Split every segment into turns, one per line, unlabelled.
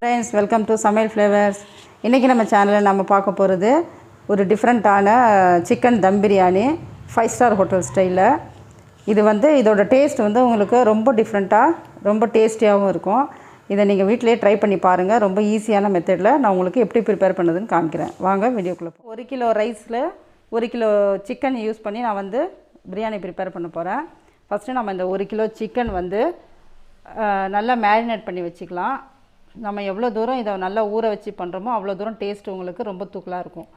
Friends, welcome to Samaiyal Flavors. இன்னைக்கு நம்ம சேனல்ல நம்ம பார்க்க போறது ஒரு டிஃபரண்டான chicken dum biryani 5 star hotel ஸ்டைல்ல. இது இதோட டேஸ்ட் உங்களுக்கு ரொம்ப டிஃபரண்டா ரொம்ப டேஸ்டியாவும் இருக்கும். இத நீங்க வீட்லயே ட்ரை பண்ணி பாருங்க. ரொம்ப ஈஸியான மெத்தட்ல நான் உங்களுக்கு எப்படி prepare பண்ணதுன்னு காமிக்கிறேன். வாங்க வீடியோக்குள்ள போலாம். 1 கிலோ ரைஸ்ல 1 கிலோ chicken யூஸ் பண்ணி நான் பிரியாணி prepare பண்ண போறேன். ஃபர்ஸ்ட் நம்ம இந்த 1 கிலோ chicken நல்லா மேரினேட் பண்ணி வச்சுக்கலாம். நம்ம எவ்வளோ தூரம் இதை நல்லா ஊற வச்சு பண்ணுறோமோ அவ்வளோ தூரம் டேஸ்ட் உங்களுக்கு ரொம்ப தூக்கலாக இருக்கும்.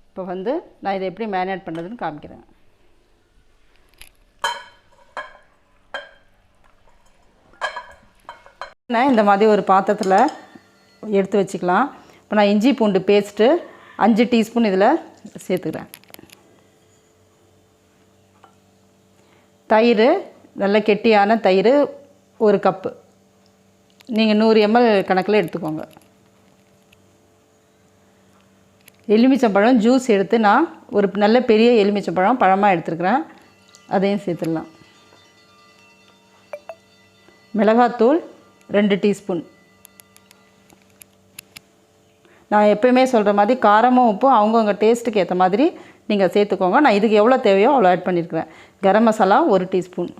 இப்போ நான் இதை எப்படி மேரினேட் பண்ணுறதுன்னு காமிக்கிறேன். இந்த மாதிரி ஒரு பாத்திரத்தில் எடுத்து வச்சுக்கலாம். இப்போ நான் இஞ்சி பூண்டு பேஸ்ட்டு 5 டீஸ்பூன் இதில் சேர்த்துக்கிறேன். தயிர், நல்ல கெட்டியான தயிர் 1 கப்பு, நீங்கள் 100 ml கணக்கில் எடுத்துக்கோங்க. எலுமிச்சம்பழம் ஜூஸ் எடுத்து நான் ஒரு நல்ல பெரிய எலுமிச்சம்பழம் பழமாக எடுத்துருக்கிறேன், அதையும் சேர்த்துடலாம். மிளகாத்தூள் 2 டீஸ்பூன். நான் எப்போயுமே சொல்கிற மாதிரி காரமும் உப்பும் அவங்கவுங்க டேஸ்ட்டுக்கு ஏற்ற மாதிரி நீங்கள் சேர்த்துக்கோங்க. நான் இதுக்கு எவ்வளோ தேவையோ அவ்வளோ ஆட் பண்ணியிருக்கிறேன். கரம் மசாலா 1 டீஸ்பூன்,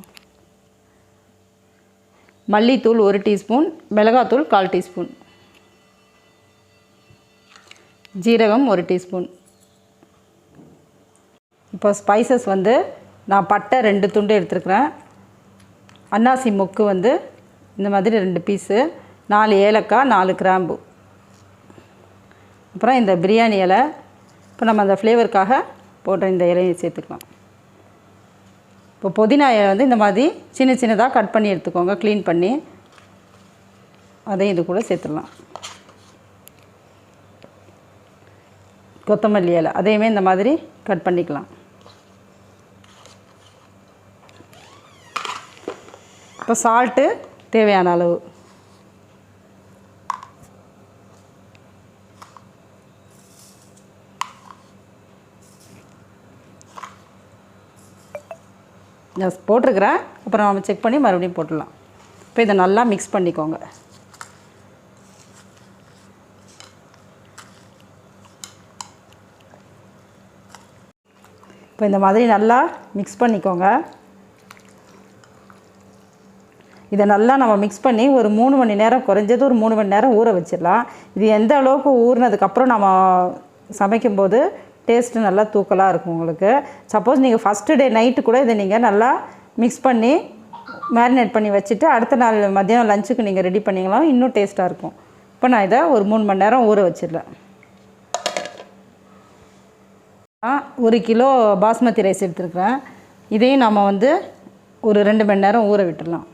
மல்லித்தூள் 1 டீஸ்பூன், மிளகாத்தூள் 1/4 டீஸ்பூன், ஜீரகம் 1 டீஸ்பூன். இப்போ ஸ்பைசஸ் நான் பட்டை 2 துண்டு எடுத்துருக்கிறேன், அன்னாசி மொக்கு இந்த மாதிரி 2 பீஸு, 4 ஏலக்காய், 4 கிராம்பு, அப்புறம் இந்த பிரியாணி இலை. இப்போ நம்ம அந்த ஃப்ளேவருக்காக போடுற இந்த இலையை சேர்த்துக்கலாம். இப்போ புதினா இலை இந்த மாதிரி சின்ன சின்னதாக கட் பண்ணி எடுத்துக்கோங்க, க்ளீன் பண்ணி. அதையும் இது கூட சேர்த்துடலாம். கொத்தமல்லி இலை அதையுமே இந்த மாதிரி கட் பண்ணிக்கலாம். இப்போ சால்ட்டு தேவையான அளவு. நான் போட்டிருக்கிறேன், அப்புறம் நம்ம செக் பண்ணி மறுபடியும் போட்டுடலாம். இப்போ இதை நல்லா மிக்ஸ் பண்ணிக்கோங்க. இப்போ இந்த மாதிரி நல்லா மிக்ஸ் பண்ணிக்கோங்க. இதை நல்லா நம்ம மிக்ஸ் பண்ணி ஒரு 3 மணி நேரம், குறைஞ்சது ஒரு 3 மணி நேரம் ஊற வச்சிடலாம். இது எந்த அளவுக்கு ஊறினதுக்கப்புறம் நம்ம சமைக்கும்போது டேஸ்ட்டு நல்லா தூக்கலாக இருக்கும் உங்களுக்கு. சப்போஸ் நீங்கள் ஃபஸ்ட்டு டே நைட்டு கூட இதை நீங்கள் நல்லா மிக்ஸ் பண்ணி மேரினேட் பண்ணி வச்சுட்டு அடுத்த நாள் மதியம் லஞ்சுக்கு நீங்கள் ரெடி பண்ணிங்களாம் இன்னும் டேஸ்ட்டாக இருக்கும். இப்போ நான் இதை ஒரு 3 மணி நேரம் ஊற வச்சிடலாம். 1 கிலோ பாஸ்மதி ரைஸ் எடுத்துருக்கிறேன். இதையும் நம்ம ஒரு 2 மணி நேரம் ஊற விட்டுடலாம்.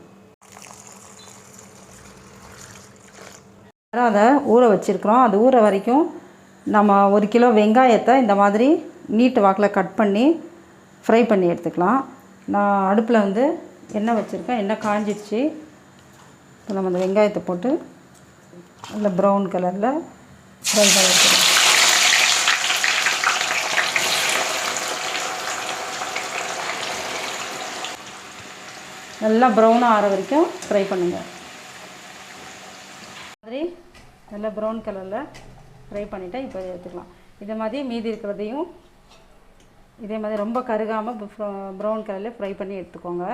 அதை ஊற வச்சுருக்குறோம். அது ஊற வரைக்கும் நம்ம 1 கிலோ வெங்காயத்தை இந்த மாதிரி நீட்டு வாக்கில் கட் பண்ணி ஃப்ரை பண்ணி எடுத்துக்கலாம். நான் அடுப்பில் எண்ணெய் வச்சுருக்கேன், எண்ணெய் காஞ்சிடுச்சு. இப்போ நம்ம அந்த வெங்காயத்தை போட்டு நல்ல ப்ரௌன் கலரில் ஃப்ரை பண்ணி எடுத்துக்கலாம். நல்லா ப்ரௌனாக ஆற வரைக்கும் ஃப்ரை பண்ணுங்கள். மாதிரி நல்லா ப்ரௌன் கலரில் ஃப்ரை பண்ணிவிட்டு இப்போ எடுத்துக்கலாம். இதே மாதிரி மீதி இருக்கிறதையும் இதே மாதிரி ரொம்ப கருகாமல் ப்ரௌன் கலரில் ஃப்ரை பண்ணி எடுத்துக்கோங்க.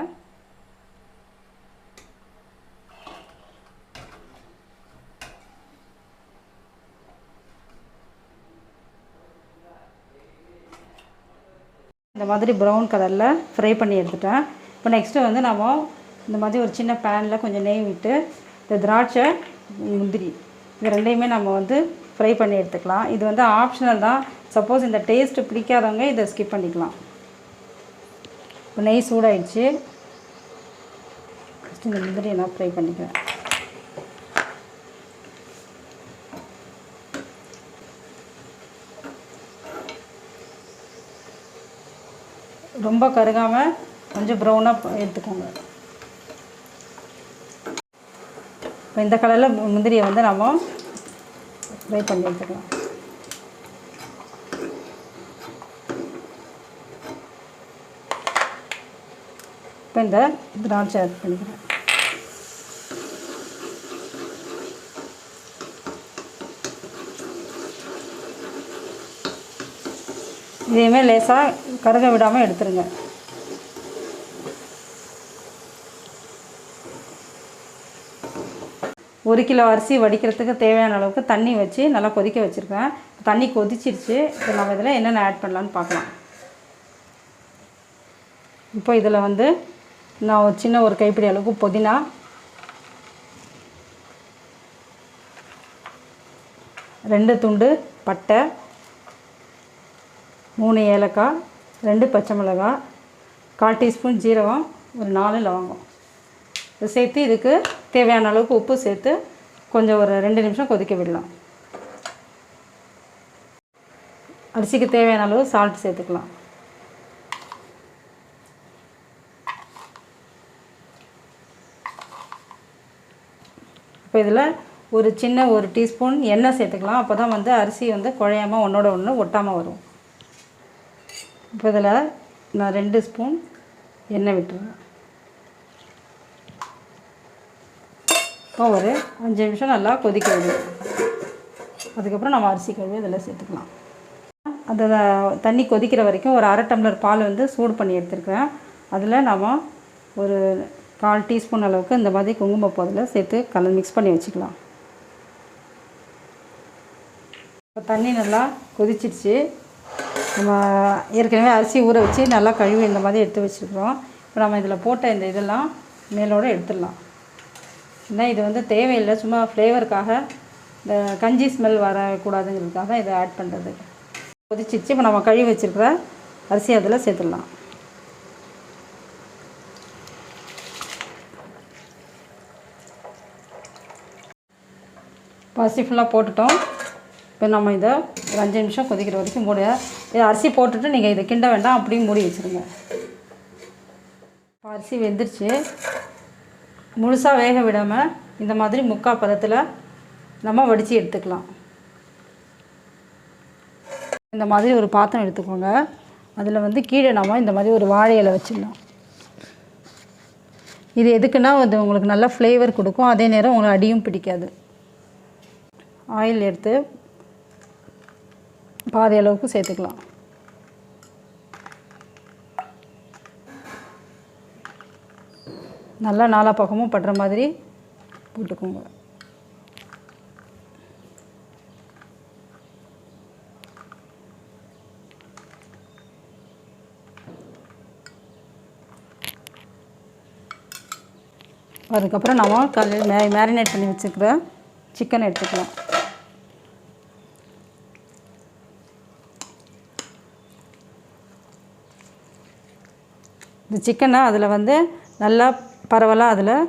இந்த மாதிரி ப்ரௌன் கலரில் ஃப்ரை பண்ணி எடுத்துட்டேன். இப்போ நெக்ஸ்ட்டு நம்ம இந்த மாதிரி ஒரு சின்ன பேனில் கொஞ்சம் நெய் விட்டு இந்த திராட்சை, முந்திரி இது ரெண்டையுமே நம்ம ஃப்ரை பண்ணி எடுத்துக்கலாம். இது ஆப்ஷனல் தான். சப்போஸ் இந்த டேஸ்ட்டு பிடிக்காதவங்க இதை ஸ்கிப் பண்ணிக்கலாம். இப்போ நெய் சூடாயிடுச்சு. ஃபஸ்ட்டு இந்த முந்திரியை நான் ஃப்ரை பண்ணிக்கிறேன். ரொம்ப கருகாமல் கொஞ்சம் ப்ரௌனாக எடுத்துக்கோங்க. இப்போ இந்த கலரில் முந்திரியை நம்ம ஃப்ரை பண்ணி எடுத்துக்கலாம். இப்போ இந்த திராட்சை ஆட் பண்ணிக்கிறேன். இதையுமே லேசாக கருக விடாமல் எடுத்துருங்க. ஒரு கிலோ அரிசி வடிக்கிறதுக்கு தேவையான அளவுக்கு தண்ணி வச்சு நல்லா கொதிக்க வச்சுருக்கேன். தண்ணி கொதிச்சிருச்சு. இப்போ நம்ம இதில் என்னென்ன ஆட் பண்ணலான்னு பார்க்கலாம். இப்போ இதில் வந்து நான் ஒரு சின்ன ஒரு கைப்பிடி அளவுக்கு புதினா, 2 துண்டு பட்டை, 3 ஏலக்காய், 2 பச்சை மிளகாய், 1/4 டீஸ்பூன் ஜீரகம், ஒரு 4 லவங்கம் இதை சேர்த்து இதுக்கு தேவையான அளவுக்கு உப்பு சேர்த்து கொஞ்சம் ஒரு 2 நிமிஷம் கொதிக்க விடலாம். அரிசிக்கு தேவையான அளவு சால்ட் சேர்த்துக்கலாம். இப்போ இதில் ஒரு சின்ன ஒரு டீஸ்பூன் எண்ணெய் சேர்த்துக்கலாம். அப்போ தான் வந்து அரிசி வந்து குழையாமல் ஒன்றோட ஒன்று ஒட்டாமல் வரும். இப்போ இதில் நான் 2 ஸ்பூன் எண்ணெய் விட்டுருவேன். இப்போ ஒரு 5 நிமிஷம் நல்லா கொதிக்க விடுவோம். அதுக்கப்புறம் நம்ம அரிசி கழுவி இதில் சேர்த்துக்கலாம். அந்த தண்ணி கொதிக்கிற வரைக்கும் ஒரு 1/2 டம்ளர் பால் வந்து சூடு பண்ணி எடுத்துருக்கேன். அதில் நம்ம ஒரு 1/4 டீஸ்பூன் அளவுக்கு இந்த மாதிரி குங்குமப்பூ அதில் சேர்த்து மிக்ஸ் பண்ணி வச்சுக்கலாம். இப்போ தண்ணி நல்லா கொதிச்சிடுச்சு. நம்ம ஏற்கனவே அரிசி ஊற வச்சு நல்லா கழுவி இந்த மாதிரி எடுத்து வச்சுருக்கிறோம். இப்போ நம்ம இதில் போட்ட இந்த இதெல்லாம் மேலோடு எடுத்துடலாம். ஏன்னா இது வந்து தேவையில்லை, சும்மா ஃப்ளேவருக்காக, இந்த கஞ்சி ஸ்மெல் வரக்கூடாதுங்கிறதுக்காக இதை ஆட் பண்ணுறது. கொதிச்சிடுச்சு. இப்போ நம்ம கழுவி வச்சுருக்கிற அரிசி அதில் சேர்த்துடலாம். இப்போ அரிசி ஃபுல்லாக போட்டுட்டோம். இப்போ நம்ம இதை ஒரு 5 நிமிஷம் கொதிக்கிற வரைக்கும் மூடி, இதை அரிசி போட்டுட்டு நீங்கள் இதை கிண்ட வேண்டாம், அப்படியும் மூடி வச்சுருங்க. இப்போ அரிசி வெந்துருச்சு. முழுசாக வேக விடாமல் இந்த மாதிரி முக்கால் பதத்தில் நம்ம வடித்து எடுத்துக்கலாம். இந்த மாதிரி ஒரு பாத்திரம் எடுத்துக்கோங்க. அதில் வந்து கீழே நம்ம இந்த மாதிரி ஒரு வாழை இலை வச்சிடலாம். இது எதுக்குன்னா அது உங்களுக்கு நல்ல ஃப்ளேவர் கொடுக்கும், அதே நேரம் உங்களுக்கு அடியும் பிடிக்காது. ஆயில் எடுத்து பாதி அளவுக்கு சேர்த்துக்கலாம். நல்லா நாலா பக்கமும் படுற மாதிரி போட்டுக்கோங்க. அதுக்கப்புறம் நம்ம மேரினேட் பண்ணி வச்சுக்கிற சிக்கன் எடுத்துக்கலாம். இந்த சிக்கனை அதில் வந்து நல்லா பரவலாக அதில்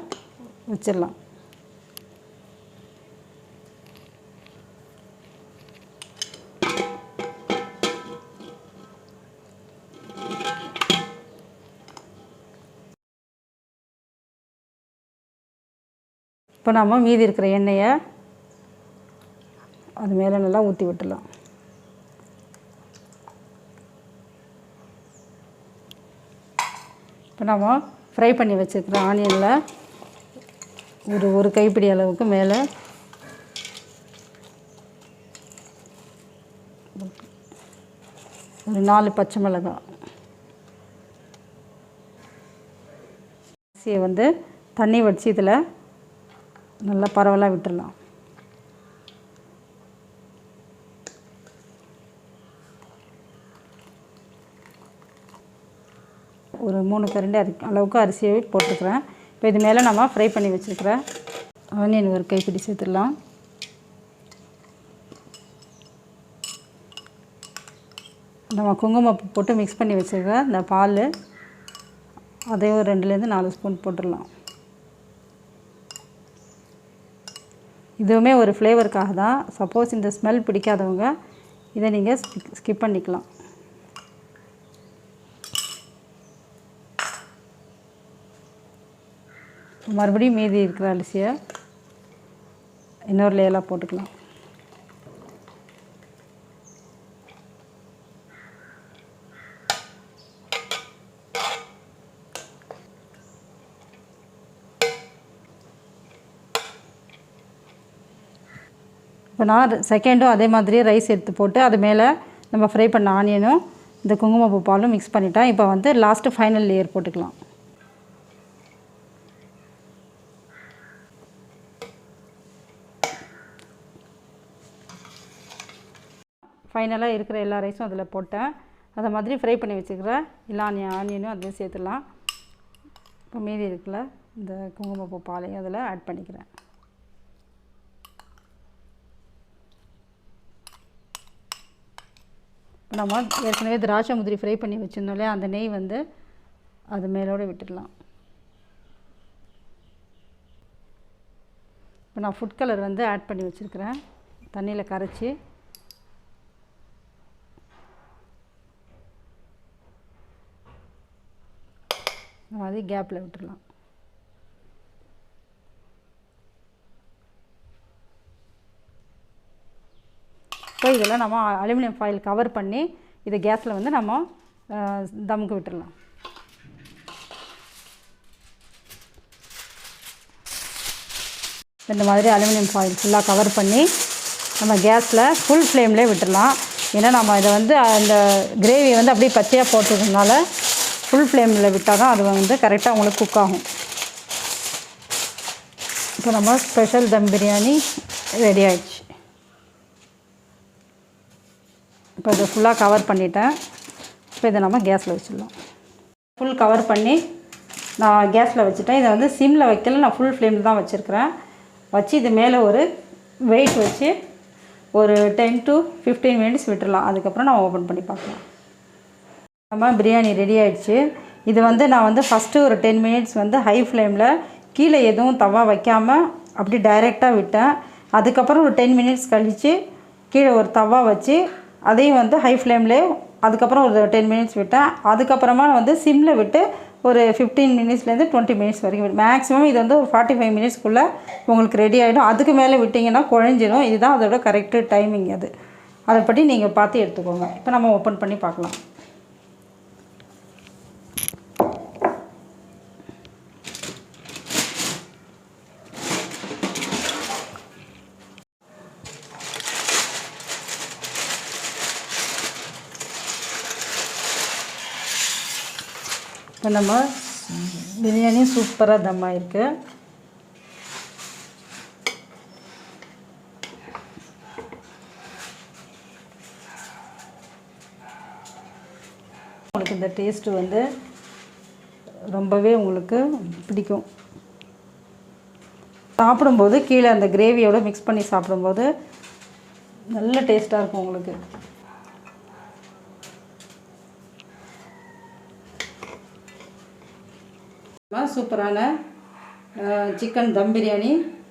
வச்சிடலாம். இப்போ நம்ம மீதி இருக்கிற எண்ணெயை அது மேலே நல்லா ஊற்றி விட்டுடலாம். இப்போ நம்ம ஃப்ரை பண்ணி வச்சுருக்கிற ஆனியனில் ஒரு கைப்பிடி அளவுக்கு மேலே ஒரு 4 பச்சை மிளகாய், அரிசியை வந்து தண்ணி வச்சு இதில் நல்லா பரவலாக விட்டுடலாம். ஒரு 3 கரண்டி அளவுக்கு அரிசியை போட்டுக்கிறேன். இப்போ இது மேலே நம்ம ஃப்ரை பண்ணி வச்சுருக்கிற ஆனியன் ஒரு கைப்பிடி சேர்த்துடலாம். நம்ம குங்குமப்பூ போட்டு மிக்ஸ் பண்ணி வச்சுருக்கிற இந்த பால் அதையும் 2லேருந்து 4 ஸ்பூன் போட்டுடலாம். இதுவுமே ஒரு ஃப்ளேவருக்காக தான். சப்போஸ் இந்த ஸ்மெல் பிடிக்காதவங்க இதை நீங்கள் ஸ்கிப் பண்ணிக்கலாம். மறுபடியும் மீதி இருக்கிற அரிசியை இன்னொரு லேயராக போட்டுக்கலாம். இப்போ நான் செகண்டும் அதே மாதிரியே ரைஸ் எடுத்து போட்டு அது மேலே நம்ம ஃப்ரை பண்ண ஆனியனும் இந்த குங்குமப்பூ பாலும் மிக்ஸ் பண்ணிட்டேன். இப்போ வந்து லாஸ்ட்டு ஃபைனல் லேயர் போட்டுக்கலாம். ஃபைனலாக இருக்கிற எல்லா ரைஸும் அதில் போட்டேன். அதை மாதிரி ஃப்ரை பண்ணி வச்சுக்கிற எல்லா ஆனியனும் அதில் சேர்த்துடலாம். இப்போ மீதி இருக்குல்ல இந்த குங்குமப்பூ பாலையும் அதில் ஆட் பண்ணிக்கிறேன். நம்ம ஏற்கனவே திராட்சை முந்திரி ஃப்ரை பண்ணி வச்சுருந்தோம் இல்லையா, அந்த நெய் வந்து அது மேலோடு விட்டுடலாம். இப்போ நான் ஃபுட் கலர் வந்து ஆட் பண்ணி வச்சுருக்கிறேன், தண்ணியில் கரைச்சி. அது கேப்பில் விட்டுடலாம். இப்போ இதெல்லாம் நம்ம அலுமினியம் ஃபாயில் கவர் பண்ணி இதை கேஸில் வந்து நம்ம தம்முக்கு விட்டுடலாம். இந்த மாதிரி அலுமினியம் ஃபாயில் ஃபுல்லாக கவர் பண்ணி நம்ம கேஸில் ஃபுல் ஃப்ளேம்லேயே விட்டுடலாம். ஏன்னா நம்ம இதை வந்து அந்த கிரேவியை வந்து அப்படியே பச்சையாக போட்டுறதுனால ஃபுல் ஃப்ளேமில் விட்டால் தான் அது வந்து கரெக்டாக உங்களுக்கு குக் ஆகும். இப்போ நம்ம ஸ்பெஷல் தம் பிரியாணி ரெடி ஆகிடுச்சு. இப்போ இதை ஃபுல்லாக கவர் பண்ணிட்டேன். இப்போ இதை நம்ம கேஸில் வச்சிடலாம். ஃபுல் கவர் பண்ணி நான் கேஸில் வச்சுட்டேன். இதை வந்து சிம்மில் வைக்கல, நான் ஃபுல் ஃப்ளேமில் தான் வச்சுருக்கிறேன். வச்சு இது மேலே ஒரு வெயிட் வச்சு ஒரு 10 to 15 மினிட்ஸ் விட்டுடலாம். அதுக்கப்புறம் நம்ம ஓப்பன் பண்ணி பார்க்கலாம். நம்ம பிரியாணி ரெடி ஆகிடுச்சு. இது வந்து நான் வந்து ஃபஸ்ட்டு ஒரு 10 மினிட்ஸ் வந்து ஹை ஃப்ளேமில் கீழே எதுவும் தவா வைக்காமல் அப்படி டைரெக்டாக விட்டேன். அதுக்கப்புறம் ஒரு 10 மினிட்ஸ் கழித்து கீழே ஒரு தவா வச்சு அதையும் வந்து ஹை ஃப்ளேம்லேயே அதுக்கப்புறம் ஒரு 10 மினிட்ஸ் விட்டேன். அதுக்கப்புறமா வந்து சிம்மில் விட்டு ஒரு 15 மினிட்ஸ்லேருந்து 20 மினிட்ஸ் வரைக்கும் மேக்ஸிமம் இது வந்து ஒரு 45 மினிட்ஸ்க்குள்ளே உங்களுக்கு ரெடி ஆகிடும். அதுக்கு மேலே விட்டிங்கன்னா குழஞ்சிடும். இதுதான் அதோட கரெக்டு டைமிங். அதை பற்றி நீங்கள் பார்த்து எடுத்துக்கோங்க. இப்போ நம்ம ஓப்பன் பண்ணி பார்க்கலாம். இப்போ நம்ம பிரியாணி சூப்பராக தம் ஆகிருக்கு. உங்களுக்கு இந்த டேஸ்ட்டு வந்து ரொம்பவே உங்களுக்கு பிடிக்கும். சாப்பிடும்போது கீழே அந்த கிரேவியோடு மிக்ஸ் பண்ணி சாப்பிடும்போது நல்ல டேஸ்ட்டாக இருக்கும் உங்களுக்கு. சூப்பரான சிக்கன் தம் பிரியாணி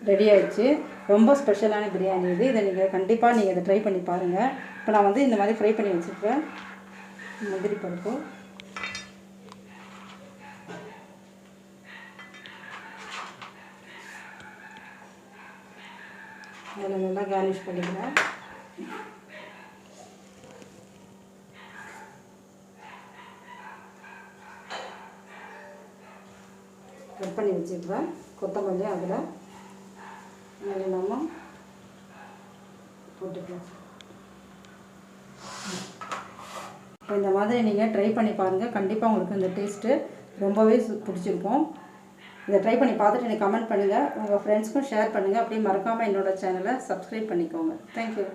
ரெடி ஆகிடுச்சு. ரொம்ப ஸ்பெஷலான பிரியாணி இது. இதை நீங்கள் கண்டிப்பாக இதை ட்ரை பண்ணி பாருங்கள். இப்போ நான் வந்து இந்த மாதிரி ஃப்ரை பண்ணி வச்சுருக்கேன் முந்திரி பருப்பு. அதில் நல்லா கார்னிஷ் பண்ணிக்கிறேன். கட் பண்ணி வச்சுருக்கேன் கொத்தமல்லி அதில் நம்ம போட்டுக்கலாம். இப்போ இந்த மாதிரி நீங்கள் ட்ரை பண்ணி பாருங்கள். கண்டிப்பாக உங்களுக்கு இந்த டேஸ்ட்டு ரொம்பவே பிடிச்சிருக்கும். இதை ட்ரை பண்ணி பார்த்துட்டு எனக்கு கமெண்ட் பண்ணுங்கள். உங்கள் ஃப்ரெண்ட்ஸ்க்கும் ஷேர் பண்ணுங்கள். அப்படியே மறக்காமல் என்னோடய சேனலை சப்ஸ்கிரைப் பண்ணிக்கோங்க. தேங்க்யூ.